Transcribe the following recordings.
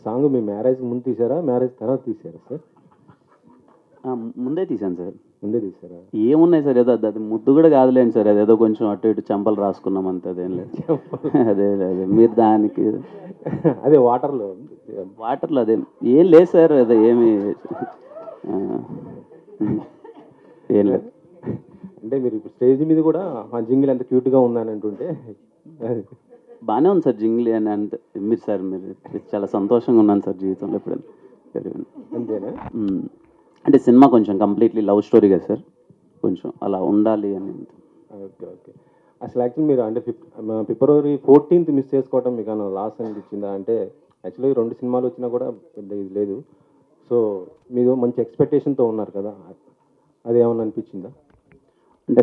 Song మీ marriage ముందు తీసారా, marriage తర్వాత తీసారా సార్? ముందే తీశాను సార్. ముందే తీసారా? ఏమున్నాయి సార్, ఏదో అది ముద్దు కూడా కాదులేండి సార్, అదేదో కొంచెం అటు ఇటు చెంపలు రాసుకున్నాం అంతే, అదేం లేదు. అదే అదే మీరు దానికి అదే వాటర్లో అదే ఏం లేదు సార్, అదే ఏమి ఆ, ఏం లేదు. అంటే మీరు ఇప్పుడు స్టేజ్ మీద కూడా ఆ జింగిల్ ఎంత క్యూట్గా ఉందని అంటుంటే బాగానే ఉంది సార్ జింగిల్ అని అంతే. మీరు సార్ మీరు చాలా సంతోషంగా ఉన్నాను సార్ జీవితంలో ఎప్పుడైనా. అంతేనా? అంటే సినిమా కొంచెం కంప్లీట్లీ లవ్ స్టోరీ కదా సార్, కొంచెం అలా ఉండాలి అని. Okay okay. అసలు యాక్చువల్లీ మీరు అంటే ఫిబ్రవరి 14th మిస్ చేసుకోవడం మీకు అన్న లాస్ అనిపించిందా? అంటే యాక్చువల్లీ 2 సినిమాలు వచ్చినా కూడా పెద్ద ఇది లేదు. సో మీరు మంచి ఎక్స్పెక్టేషన్తో ఉన్నారు కదా, అది ఏమన్నా అనిపించిందా? అంటే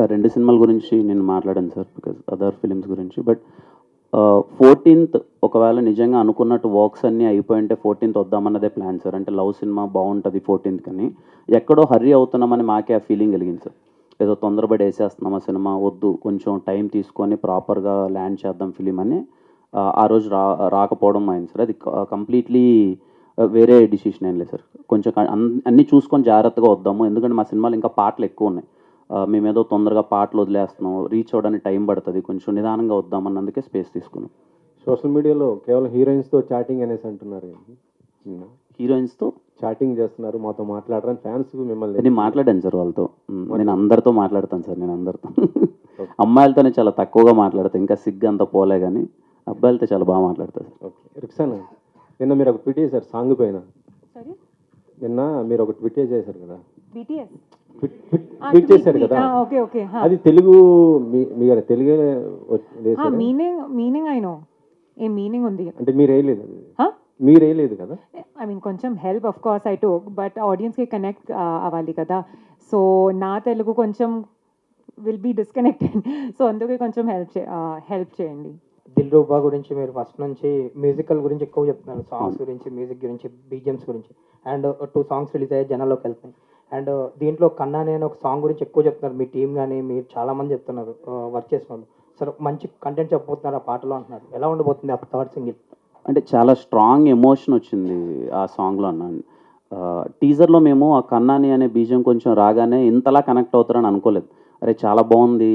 ఆ 2 సినిమాల గురించి నేను మాట్లాడాను సార్, బికాజ్ అదర్ ఫిలిమ్స్ గురించి. బట్ 14th ఒకవేళ నిజంగా అనుకున్నట్టు వర్క్స్ అన్నీ అయిపోయింటే 14th వద్దామన్నదే ప్లాన్ సార్. అంటే లవ్ సినిమా బాగుంటుంది 14th కానీ ఎక్కడో హర్రీ అవుతున్నామని మాకే ఆ ఫీలింగ్ కలిగింది సార్. ఏదో తొందరపడి వేసేస్తున్నాం ఆ సినిమా, వద్దు కొంచెం టైం తీసుకొని ప్రాపర్గా ల్యాండ్ చేద్దాం ఫిలిం అని ఆ రోజు రాకపోవడం అయింది సార్. అది కంప్లీట్లీ వేరే డిసిషన్ ఏం లేదు సార్. కొంచెం అన్నీ చూసుకొని జాగ్రత్తగా వద్దాము, ఎందుకంటే మా సినిమాలు ఇంకా పాటలు ఎక్కువ ఉన్నాయి. మేమేదో తొందరగా పాటలు వదిలేస్తున్నాం, రీచ్ అవ్వడానికి టైం పడుతుంది, కొంచెం నిదానంగా వద్దామన్నందుకే స్పేస్ తీసుకున్నాం. సోషల్ మీడియాలో కేవలం హీరోయిన్స్తో చాటింగ్ అనేసి అంటున్నారు. హీరోయిన్స్తో చాటింగ్ చేస్తున్నారు, మాతో మాట్లాడరని ఫ్యాన్స్ మిమ్మల్ని. నేను మాట్లాడాను సార్ వాళ్ళతో. నేను అందరితో మాట్లాడతాను సార్, నేను అందరితో. అమ్మాయిలతోనే చాలా తక్కువగా మాట్లాడతాను, ఇంకా సిగ్గు అంత పోలే, కానీ అబ్బాయిలతో చాలా బాగా మాట్లాడతాను సార్. ఓకే. రిక్సానా, నిన్న మీరు ఒక ట్వీట్ చేశారు సాంగ్ పైన. నిన్న మీరు ఒక ట్వీట్ చేశారు కదా, ట్వీట్ చేశారు కదా, అది తెలుగు మీ తెలుగే meaning I know a meaning ఉంది అంటే మీరేయలేదు కదా. ఐ మీన్ కొంచెం help of course I took, but ఆడియన్స్కి కనెక్ట్ అవ్వాలి కదా. సో నా తెలుగు కొంచెం విల్ బీ డిస్కనెక్టెడ్, సో అందుకే కొంచెం హెల్ప్ చేయండి. దిల్రూబా గురించి మీరు ఫస్ట్ నుంచి మ్యూజికల్ గురించి ఎక్కువ చెప్తున్నారు, సాంగ్స్ గురించి, మ్యూజిక్ గురించి, బీజిఎమ్స్ గురించి. అండ్ 2 సాంగ్స్ రిలీజ్ అయ్యి జనాల్లోకి వెళ్తున్నాయి. అండ్ దీంట్లో కన్నా నేను ఒక సాంగ్ గురించి ఎక్కువ చెప్తున్నారు, మీ టీం కానీ మీరు చాలామంది చెప్తున్నారు వర్క్ చేసిన వాళ్ళు. సరే మంచి కంటెంట్ చెప్పబోతున్నారు ఆ పాటలో అంటున్నారు, ఎలా ఉండబోతుంది ఆ థర్డ్ సింగిల్? అంటే చాలా స్ట్రాంగ్ ఎమోషన్ వచ్చింది ఆ సాంగ్లో అన్నాను. టీజర్లో మేము ఆ కన్నాని అనే బీజం కొంచెం రాగానే ఇంతలా కనెక్ట్ అవుతారని అనుకోలేదు. అరే చాలా బాగుంది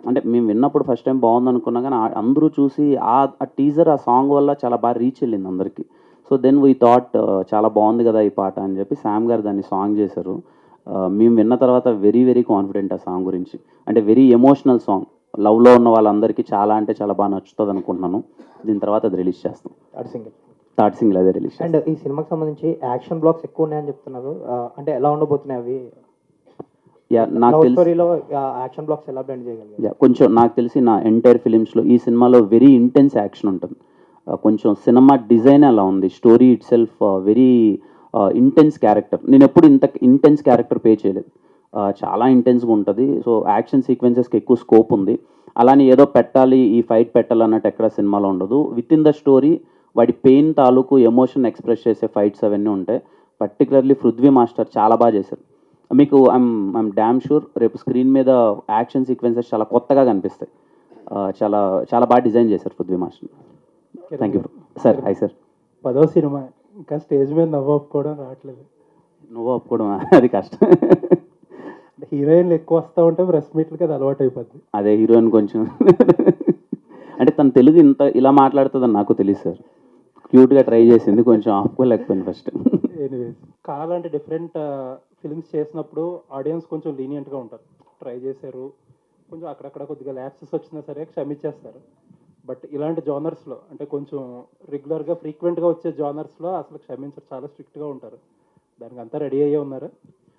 అంటే మేము విన్నప్పుడు ఫస్ట్ టైం బాగుంది అనుకున్నాం, కానీ అందరూ చూసి ఆ టీజర్ ఆ సాంగ్ వల్ల చాలా బాగా రీచ్ వెళ్ళింది అందరికీ. సో దెన్ వీ థాట్ చాలా బాగుంది కదా ఈ పాట అని చెప్పి శామ్ గారు దాన్ని సాంగ్ చేశారు. మేము విన్న తర్వాత వెరీ వెరీ కాన్ఫిడెంట్ ఆ సాంగ్ గురించి. అంటే వెరీ ఎమోషనల్ సాంగ్, లవ్లో ఉన్న వాళ్ళందరికీ చాలా అంటే చాలా బాగా నచ్చుతుంది అనుకుంటున్నాను. దీని తర్వాత అది రిలీజ్ చేస్తాం. థర్డ్ సింగిల్ అదే రిలీజ్. అండ్ ఈ సినిమాకి సంబంధించి యాక్షన్ బ్లాక్స్ ఎక్కువ ఉన్నాయని చెప్తున్నారు, అంటే ఎలా ఉండబోతున్నాయి అవి? నాకు స్టోరీలో యాక్షన్ బ్లాక్స్ ఎలా బ్లెండ్ చేయగలిగారు? కొంచెం నాకు తెలిసి నా ఎంటైర్ ఫిలిమ్స్లో ఈ సినిమాలో వెరీ ఇంటెన్స్ యాక్షన్ ఉంటుంది. కొంచెం సినిమా డిజైన్ అలా ఉంది, story it self very intense character. నేను ఎప్పుడు ఇంత ఇంటెన్స్ క్యారెక్టర్ పే చేయలేదు, చాలా ఇంటెన్స్గా ఉంటుంది. సో యాక్షన్ సీక్వెన్సెస్కి ఎక్కువ స్కోప్ ఉంది. అలానే ఏదో పెట్టాలి, ఈ ఫైట్ పెట్టాలి అన్నట్టు ఎక్కడ సినిమాలో ఉండదు. విత్ ఇన్ ద స్టోరీ వాడి పెయిన్ తాలూకు ఎమోషన్ ఎక్స్ప్రెస్ చేసే ఫైట్స్ అవన్నీ ఉంటాయి. పర్టికులర్లీ పృథ్వీ మాస్టర్ చాలా బాగా చేశారు. మీకు ఐమ్ డ్యామ్ షూర్ రేపు స్క్రీన్ మీద యాక్షన్ సీక్వెన్సెస్ చాలా కొత్తగా కనిపిస్తాయి. చాలా చాలా బాగా డిజైన్ చేశారు Prithvi master. Thank you sir. Hi sir. 10వ సినిమా ఇంకా స్టేజ్ మీద నవ్వు ఒప్పుకోవడం రావట్లేదు. నువ్వు ఒప్పుకోవడం అది కష్టం. హీరోయిన్లు ఎక్కువ వస్తూ ఉంటే ప్రెస్ మీట్లకి అది అలవాటు అయిపోద్ది. అదే హీరోయిన్ కొంచెం అంటే తన తెలుగు ఇంత ఇలా మాట్లాడుతుందని నాకు తెలియదు సార్. క్యూట్గా ట్రై చేసింది, కొంచెం ఆపుకోలేకపోయింది ఫస్ట్. ఎనీవేస్ కావాలంటే డిఫరెంట్ ఫిల్మ్స్ చేసినప్పుడు ఆడియన్స్ కొంచెం లీనియంట్గా ఉంటారు. ట్రై చేశారు, కొంచెం అక్కడక్కడ కొద్దిగా ల్యాప్సెస్ వచ్చినా సరే క్షమించేస్తారు. బట్ ఇలాంటి జానర్స్లో అంటే కొంచెం రెగ్యులర్గా ఫ్రీక్వెంట్గా వచ్చే జానర్స్లో అసలు క్షమించరు, చాలా స్ట్రిక్ట్గా ఉంటారు. దానికి అంతా రెడీ అయ్యే ఉన్నారా?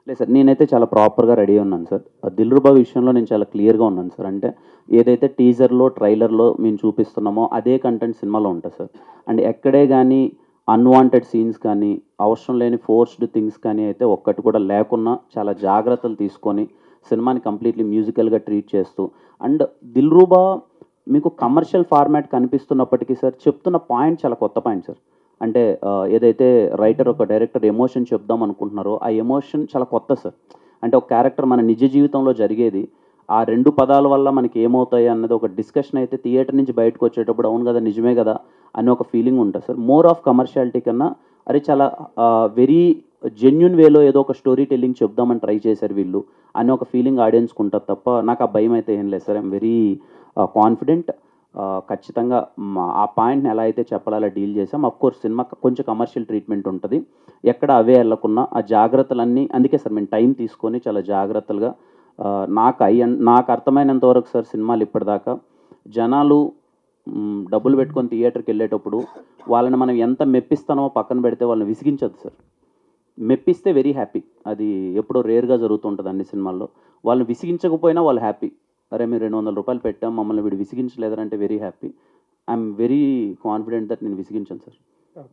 లేదు సార్, నేనైతే చాలా ప్రాపర్గా రెడీ ఉన్నాను సార్. దిల్రుబా విషయంలో నేను చాలా క్లియర్గా ఉన్నాను సార్. అంటే ఏదైతే టీజర్లో ట్రైలర్లో మేము చూపిస్తున్నామో అదే కంటెంట్ సినిమాలో ఉంటుంది సార్. అండ్ ఎక్కడే కానీ అన్వాంటెడ్ సీన్స్ కానీ అవసరం లేని ఫోర్స్డ్ థింగ్స్ కానీ అయితే ఒక్కటి కూడా లేకున్నా చాలా జాగ్రత్తలు తీసుకొని సినిమాని కంప్లీట్లీ మ్యూజికల్గా ట్రీట్ చేస్తూ. అండ్ దిల్రుబా మీకు కమర్షియల్ ఫార్మాట్ కనిపిస్తున్నప్పటికీ సార్ చెప్తున్న పాయింట్ చాలా కొత్త పాయింట్ సార్. అంటే ఏదైతే రైటర్ ఒక డైరెక్టర్ ఎమోషన్ చెప్దాం అనుకుంటున్నారో ఆ ఎమోషన్ చాలా కొత్త సార్. అంటే ఒక క్యారెక్టర్ మన నిజ జీవితంలో జరిగేది ఆ 2 పదాల వల్ల మనకి ఏమవుతాయి అన్నది ఒక డిస్కషన్ అయితే థియేటర్ నుంచి బయటకు వచ్చేటప్పుడు అవును కదా నిజమే కదా అని ఒక ఫీలింగ్ ఉంటుంది సార్. మోర్ ఆఫ్ కమర్షియాలిటీ కన్నా అరే చాలా వెరీ జెన్యున్ వేలో ఏదో ఒక స్టోరీ టెల్లింగ్ చెప్దామని ట్రై చేశారు వీళ్ళు అని ఒక ఫీలింగ్ ఆడియన్స్కి ఉంటుంది తప్ప నాకు ఆ భయం అయితే ఏం లేదు సార్. I'm very confident. ఖచ్చితంగా ఆ పాయింట్ని ఎలా అయితే చెప్పాలో అలా డీల్ చేసాం. కోర్స్ సినిమా కొంచెం కమర్షియల్ ట్రీట్మెంట్ ఉంటుంది, ఎక్కడ అవే వెళ్ళకున్నా ఆ జాగ్రత్తలన్నీ అందుకే సార్ మేము టైం తీసుకొని చాలా జాగ్రత్తలుగా నాకు అర్థమైనంత వరకు సార్ సినిమాలు ఇప్పటిదాకా జనాలు డబ్బులు పెట్టుకొని థియేటర్కి వెళ్ళేటప్పుడు వాళ్ళని మనం ఎంత మెప్పిస్తానో పక్కన పెడితే వాళ్ళని విసిగించదు సార్. మెప్పిస్తే వెరీ హ్యాపీ, అది ఎప్పుడో రేర్గా జరుగుతుంటుంది అన్ని సినిమాల్లో. వాళ్ళని విసిగించకపోయినా వాళ్ళు హ్యాపీ. అరే మీరు 200 రూపాయలు పెట్టాం మమ్మల్ని వీడు విసిగించలేదంటే very happy. I'm very confident that నేను విసిగించాను సార్.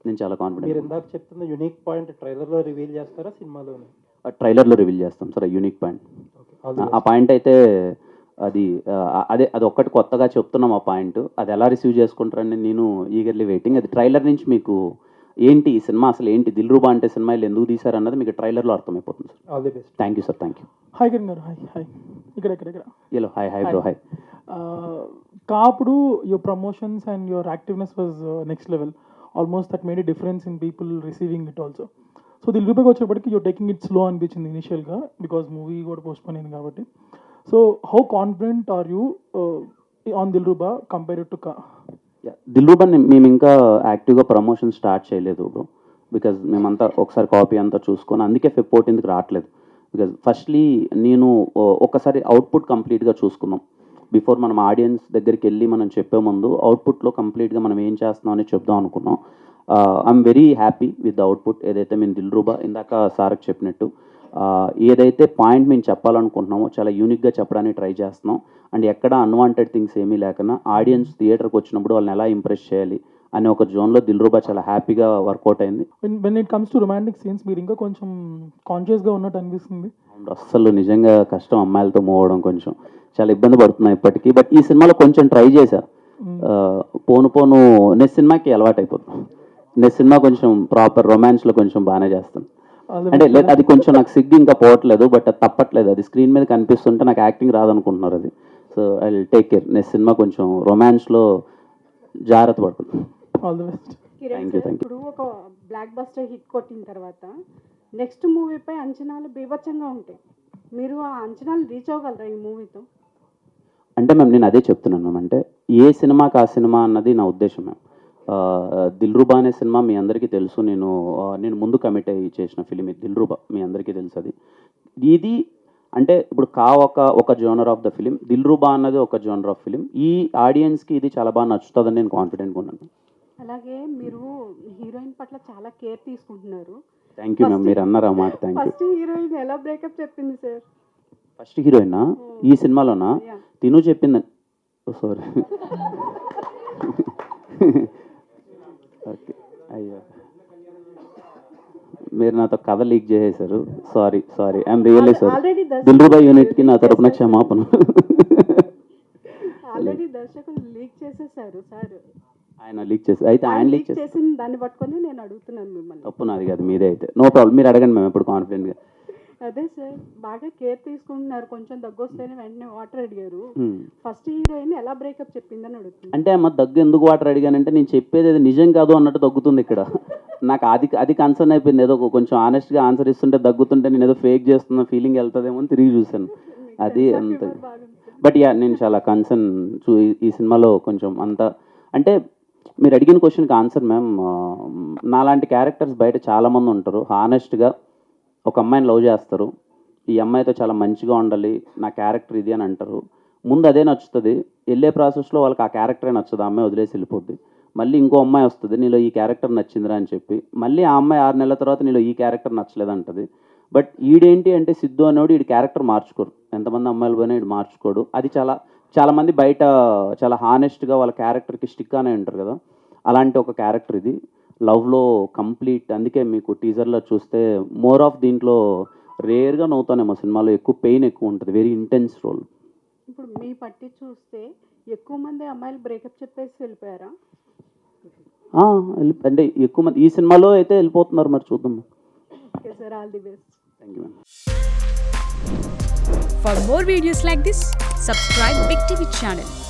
నేను చాలా మీరు కాన్ఫిడెంట్. ఇందాక చెప్తున్న యునిక్ పాయింట్ ట్రైలర్లో రివీల్ చేస్తారా సినిమాలోనే? ట్రైలర్లో రివీల్ చేస్తాం సార్ ఆ యూనిక్ పాయింట్. ఆ పాయింట్ అయితే అది ఒక్కటి కొత్తగా చెప్తున్నాం. ఆ పాయింట్ అది ఎలా రిసీవ్ చేసుకుంటారని నేను ఈగర్లీ వెయిటింగ్. అది ట్రైలర్ నుంచి మీకు ఏంటి ఈ సినిమా అసలు ఏంటి, దిల్రూబా అంటే సినిమా వీళ్ళు ఎందుకు తీశారు అన్నది మీకు ట్రైలర్లో అర్థమైపోతుంది sir. All the best. Thank you sir, thank you. Hi Kiran గారు, హాయ్ హాయ్. ఇక్కడ హలో హాయ్ బ్రో హాయ్. కాపుడు your promotions and your activeness was next level. Almost that made a difference in people receiving it also. So దిల్రూబాకి వచ్చేప్పటికి your taking it slow అనిపించింది ఇనిషియల్గా because movie కూడా postpone అయింది కాబట్టి. So how confident are you on Dilruba compared to Dilruba మేము ఇంకా యాక్టివ్గా ప్రమోషన్ స్టార్ట్ చేయలేదు బ్రో, బికాజ్ మేమంతా ఒకసారి కాపీ అంతా చూసుకొని అందుకే Feb 14th రావట్లేదు. బికాజ్ ఫస్ట్లీ నేను ఒకసారి అవుట్పుట్ కంప్లీట్గా చూసుకున్నాం బిఫోర్ మనం ఆడియన్స్ దగ్గరికి వెళ్ళి మనం చెప్పే ముందు అవుట్పుట్లో కంప్లీట్గా మనం ఏం చేస్తున్నాం అని చెప్దాం అనుకున్నాం. I'm very happy with the output. ఏదైతే మేము దిల్రూబా ఇందాక సార్కి చెప్పినట్టు ఏదైతే పాయింట్ మేము చెప్పాలనుకుంటున్నామో చాలా యూనిక్గా చెప్పడానికి ట్రై చేస్తున్నాం. అండ్ ఎక్కడ అన్వాంటెడ్ థింగ్స్ ఏమీ లేకుండా ఆడియన్స్ థియేటర్కి వచ్చినప్పుడు వాళ్ళని ఎలా ఇంప్రెస్ చేయాలి అనే ఒక జోన్లో దిల్రూబా చాలా హ్యాపీగా వర్కౌట్ అయింది. When it comes to romantic scenes మీరు ఇంకా కొంచెం కాన్షియస్గా ఉన్నట్టు అనిపిస్తుంది. అస్సలు నిజంగా కష్టం అమ్మాయిలతో మూవ్ అవడం, కొంచెం చాలా ఇబ్బంది పడుతున్నాయి ఇప్పటికీ. బట్ ఈ సినిమాలో కొంచెం ట్రై చేశా. పోను నెక్స్ట్ సినిమాకి అలవాటు అయిపోతుంది. నెక్స్ట్ సినిమా కొంచెం ప్రాపర్ రొమాన్స్లో కొంచెం బాగానే చేస్తాను. అంటే అది కొంచెం నాకు సిగ్గు ఇంకా పోవట్లేదు, బట్ అది తప్పట్లేదు. అది స్క్రీన్ మీద కనిపిస్తుంటే నాకు యాక్టింగ్ రాదనుకుంటున్నారు అది. So I will take care. Next cinema కొంచెం రొమాన్స్లో జాగ్రత్త పడుతుంది. All the best. Thank you. ఇప్పుడు ఒక బ్లాక్ బస్టర్ హిట్ కొట్టిన తర్వాత నెక్స్ట్ మూవీపై అంచనాలు బీభత్సంగా ఉంటాయి. మీరు ఆ అంచనాలు రీచ్ అవ్వగలరా ఈ మూవీతో? అంటే మ్యామ్ నేను అదే చెప్తున్నాను మ్యామ్, అంటే ఏ సినిమాకి ఆ సినిమా అన్నది నా ఉద్దేశం మ్యామ్. దిల్రూబా అనే సినిమా మీ అందరికీ తెలుసు. నేను ముందు కమిట్ అయ్యి చేసిన ఫిలిం ఇది దిల్రూబా, మీ అందరికీ తెలుసు. అది ఇది అంటే ఇప్పుడు ఒక genre of the film, Dilruba అన్నది ఒక జోనర్ ఆఫ్ ఫిలిం. ఈ ఆడియన్స్కి ఇది చాలా బాగా నచ్చుతుందని నేను కాన్ఫిడెంట్గా ఉన్నాను. అలాగే మీరు హీరోయిన్ పట్ల చాలా కేర్ తీసుకుంటున్నారు. థ్యాంక్ యూ మ్యామ్, మీరు అన్నారు ఆ మాట. Thank you. ఫస్ట్ హీరోయిన్ ఎలా బ్రేకప్ చెప్పింది సార్? ఫస్ట్ హీరోయినా ఈ సినిమాలోనా? తిను చెప్పిందని. సారీ ఓకే, అయ్యో మీరు నాతో కథ లీక్ చేసేసారు. Sorry I'm really sorry. Dilruba యూనిట్కి నా తరపున క్షమాపణ. ఆల్రెడీ దర్శకులు లీక్ చేసేసారు సార్. ఆయన లీక్ చేసి అయితే ఆయన లీక్ చేసిన దాన్ని పట్టుకొని నేను అడుగుతున్నాను మిమ్మల్ని. తప్పు నాది కాదు, మీదే. అయితే నో ప్రాబ్లం, మీరు అడగండి మేము ఎప్పుడు కాన్ఫిడెంట్గా. అదే సార్, బాగా కేర్ తీసుకుంటున్నారు. కొంచెం దగ్గు వస్తేనే వెంటనే వాటర్ అడిగారు. ఫస్ట్ హీరోయిన్ ఎలా బ్రేకప్ చెప్పిందని అడుగుతుంది. అంటే అమ్మ దగ్గు ఎందుకు వాటర్ అడిగానంటే నేను చెప్పేది అది నిజం కాదు అన్నట్టు దగ్గుతుంది ఇక్కడ. నాకు అది కన్సర్న్ అయిపోయింది. ఏదో కొంచెం ఆనెస్ట్గా ఆన్సర్ ఇస్తుంటే దగ్గుతుంటే నేను ఏదో ఫేక్ చేస్తున్న ఫీలింగ్ వెళ్తుందేమో అని తిరిగి చూశాను. అది అంత. బట్ యా నేను చాలా కన్సర్న్ ఈ సినిమాలో కొంచెం అంత. అంటే మీరు అడిగిన క్వశ్చన్కి ఆన్సర్ మ్యామ్, నాలాంటి క్యారెక్టర్స్ బయట చాలామంది ఉంటారు. హానెస్ట్గా ఒక అమ్మాయిని లవ్ చేస్తారు, ఈ అమ్మాయితో చాలా మంచిగా ఉండాలి, నా క్యారెక్టర్ ఇది అని అంటారు. ముందు అదే నచ్చుతుంది, వెళ్ళే ప్రాసెస్లో వాళ్ళకి ఆ క్యారెక్టరే నచ్చదు, ఆ అమ్మాయి వదిలేసి వెళ్ళిపోద్ది. మళ్ళీ ఇంకో అమ్మాయి వస్తుంది, నీలో ఈ క్యారెక్టర్ నచ్చిందిరా అని చెప్పి, మళ్ళీ ఆ అమ్మాయి 6 నెలల తర్వాత నీలో ఈ క్యారెక్టర్ నచ్చలేదంటది. బట్ ఈడేంటి అంటే సిద్ధు అనేవాడు ఈడు క్యారెక్టర్ మార్చుకోరు. ఎంతమంది అమ్మాయిలు పోయినా ఈడు మార్చుకోడు. అది చాలా మంది బయట చాలా హానెస్ట్గా వాళ్ళ క్యారెక్టర్కి స్టిక్ అనే ఉంటారు కదా, అలాంటి ఒక క్యారెక్టర్ ఇది. లవ్లో కంప్లీట్. అందుకే మీకు టీజర్లో చూస్తే మోర్ ఆఫ్ దీంట్లో రేర్గా నవ్వుతానేమో, సినిమాలో ఎక్కువ పెయిన్ ఎక్కువ ఉంటుంది. Very intense role. ఇప్పుడు మీ పట్టి చూస్తే ఎక్కువ మంది అమ్మాయిలు బ్రేకప్ చెప్పేసి వెళ్ళిపోయారా? అంటే ఎక్కువ మంది ఈ సినిమాలో అయితే వెళ్ళిపోతున్నారు. మరి చూద్దాం. Okay sir, all the best. Thank you ma'am. For more videos like this, subscribe Big TV channel.